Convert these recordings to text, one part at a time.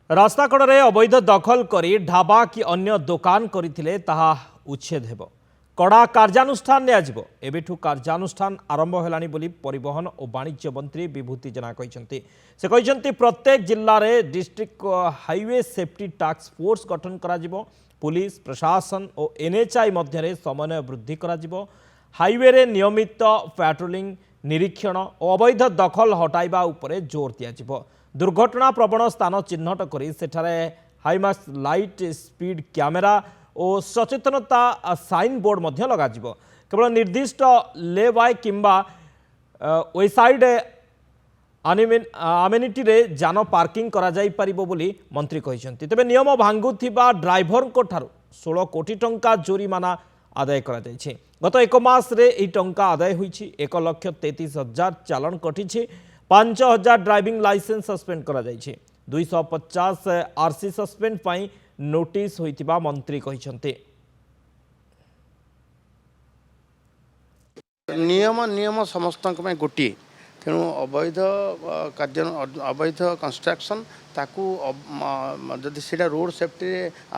रास्ता कड़े अवैध दखल करी ढाबा कि अन्य दुकान करथिले ताहा उच्छेद हेब कड़ा कार्यानुष्ठान नियाजिबो एबेठु कार्यानुष्ठान आरंभ हेलानी बोली परिवहन और वाणिज्य मंत्री विभूति जेना कहिसंती से कहिसंती प्रत्येक जिल्ला रे district highway safety task force गठन करा जिवो पुलिस प्रशासन और एनएचआई मध्य समन्वय वृद्धि करा जिवो हाईवे रे नियमित पेट्रोलिंग निरीक्षण और अवैध दखल हटाइबा उपरे जोर दिया जिवो दुर्घटना प्रवण स्थान चिन्हट करी सेठारे हाईमास्ट लाइट स्पीड कैमेरा और सचेतनता साइन बोर्ड मध्य लगा जिवो केवल निर्दिष्ट ले बाय किंबा वेबसाइट आमेनिटी रे जान पार्किंग करा जाई परिबो बोली मंत्री कहिसंती तेबे नियम भांगुथिबा ड्राइवर को ठारू 16 कोटी टंका जोरिमाना आदाय करा जायछि गत एक मास रे एही टंका आदाय होईछि 1,33,000 चालान कटिछि 5,000 ड्राइविंग लाइसेंस सस्पेंड करा जायछि 250 आरसी सस्पेंड पाई नोटिस होइतिबा मंत्री कहिसंती नियम नियम समस्त गोटे तेणु अवैध कार्य अवैध कंस्ट्रक्शन ताकू जदि से रोड सेफ्टी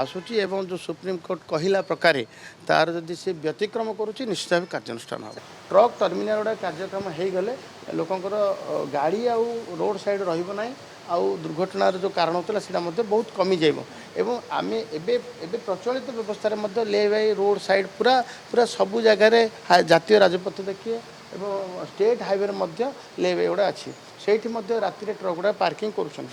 आसूची एवं जो सुप्रीम कोर्ट कहला प्रकार तार जदि से व्यतिक्रम करुच्ची निश्चित भाव कार्यानुष्ठान हो ट्रक टर्मिनाल गुड़ा कार्यक्रम हो गले लोकंर गाड़ी आउ रोड साइड रही आउ दुर्घटनार जो कारण होता है बहुत कमी जाइब एवं आम एबे प्रचलित व्यवस्था ले बाई रोड साइड पूरा पूरा सबू जगह जातीय राजपथ देखिए एवं स्टेट हाईवे ले गुड़ा अच्छी से राति ट्रक गुड़ा पार्किंग कर